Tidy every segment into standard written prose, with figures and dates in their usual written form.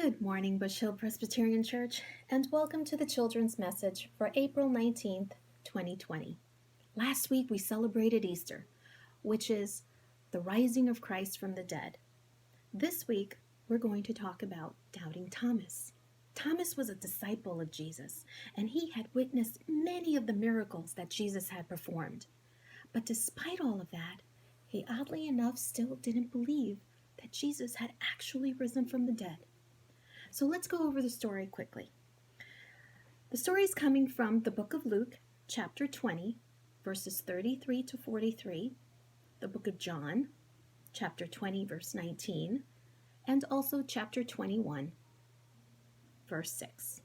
Good morning, Bush Hill Presbyterian Church, and welcome to the children's message for April 19th, 2020. Last week we celebrated Easter, which is the rising of Christ from the dead. This week we're going to talk about doubting Thomas. Thomas was a disciple of Jesus, and he had witnessed many of the miracles that Jesus had performed. But despite all of that, he oddly enough still didn't believe that Jesus had actually risen from the dead. So let's go over the story quickly. The story is coming from the book of Luke, chapter 20, verses 33 to 43, the book of John, chapter 20, verse 19, and also chapter 21, verse 6.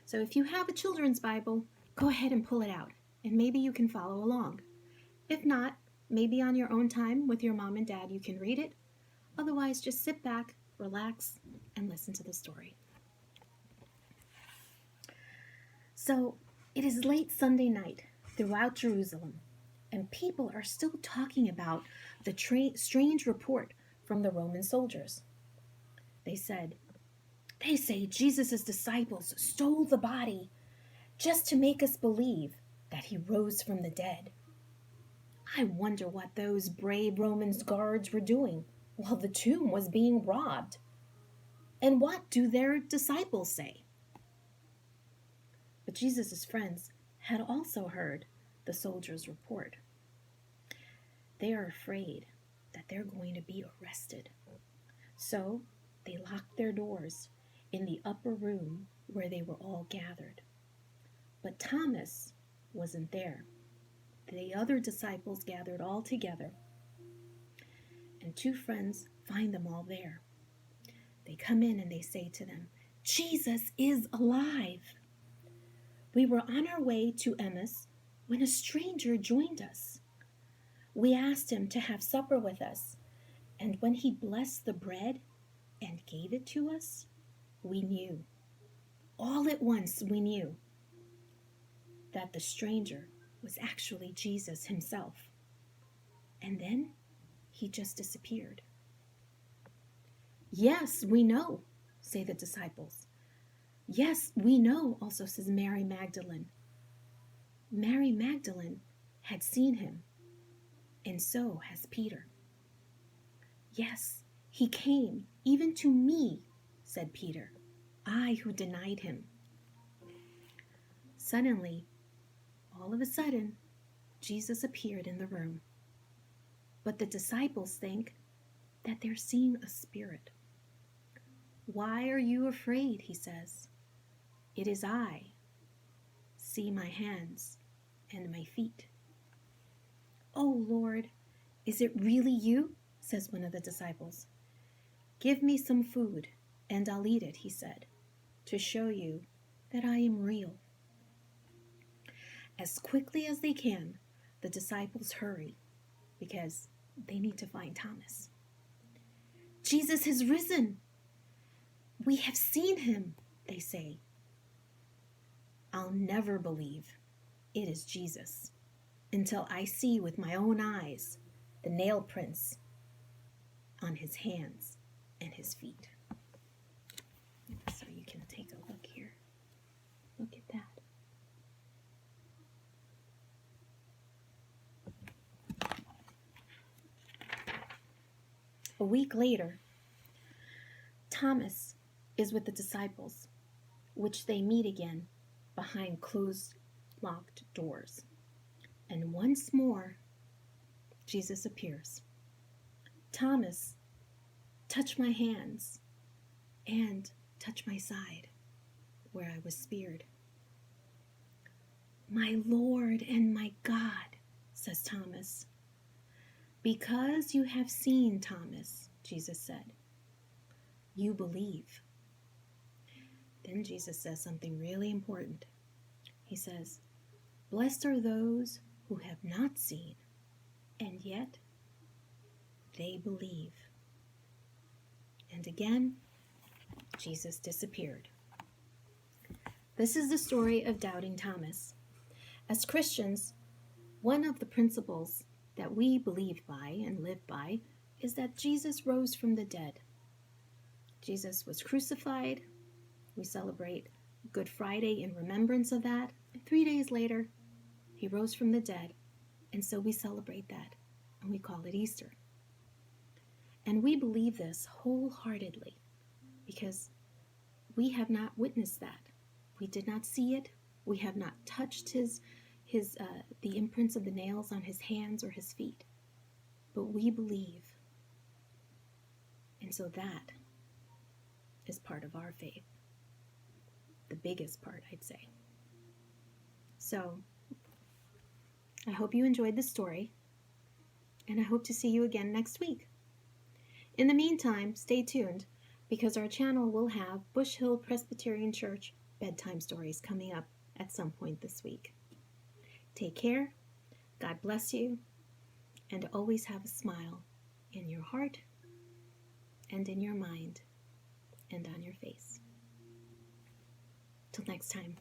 So if you have a children's Bible, go ahead and pull it out, and maybe you can follow along. If not, maybe on your own time with your mom and dad you can read it. Otherwise, just sit back, relax, and listen to the story. So, it is late Sunday night throughout Jerusalem, and people are still talking about the strange report from the Roman soldiers. They say Jesus' disciples stole the body just to make us believe that he rose from the dead. I wonder what those brave Roman guards were doing while the tomb was being robbed. And what do their disciples say? But Jesus' friends had also heard the soldiers' report. They are afraid that they're going to be arrested. So they locked their doors in the upper room where they were all gathered. But Thomas wasn't there. The other disciples gathered all together, and two friends find them all there. They come in and they say to them, "Jesus is alive. We were on our way to Emmaus when a stranger joined us. We asked him to have supper with us, and when he blessed the bread and gave it to us, we knew, all at once we knew, that the stranger was actually Jesus himself. And then he just disappeared." "Yes, we know," say the disciples. "Yes, we know," also says Mary Magdalene. Mary Magdalene had seen him, and so has Peter. "Yes, he came, even to me," said Peter, "I who denied him." Suddenly, all of a sudden, Jesus appeared in the room. But the disciples think that they're seeing a spirit. "Why are you afraid?" he says. "It is I. See my hands and my feet." "Oh, Lord, is it really you?" says one of the disciples. "Give me some food and I'll eat it," he said, "to show you that I am real." As quickly as they can, the disciples hurry because they need to find Thomas. "Jesus has risen. We have seen him," they say. "I'll never believe it is Jesus until I see with my own eyes the nail prints on his hands and his feet." So you can take a look here. Look at that. A week later, Thomas is with the disciples, which they meet again behind closed, locked doors. And once more, Jesus appears. "Thomas, touch my hands and touch my side where I was speared." "My Lord and my God," says Thomas. "Because you have seen, Thomas," Jesus said, "you believe." Then Jesus says something really important. He says, "Blessed are those who have not seen, and yet they believe." And again, Jesus disappeared. This is the story of doubting Thomas. As Christians, one of the principles that we believe by and live by is that Jesus rose from the dead. Jesus was crucified. We celebrate Good Friday in remembrance of that. And 3 days later, he rose from the dead. And so we celebrate that, and we call it Easter. And we believe this wholeheartedly because we have not witnessed that. We did not see it. We have not touched the imprints of the nails on his hands or his feet. But we believe. And so that is part of our faith. The biggest part, I'd say. So, I hope you enjoyed the story, and I hope to see you again next week. In the meantime, stay tuned, because our channel will have Bush Hill Presbyterian Church bedtime stories coming up at some point this week. Take care, God bless you, and always have a smile in your heart and in your mind and on your face. Till next time.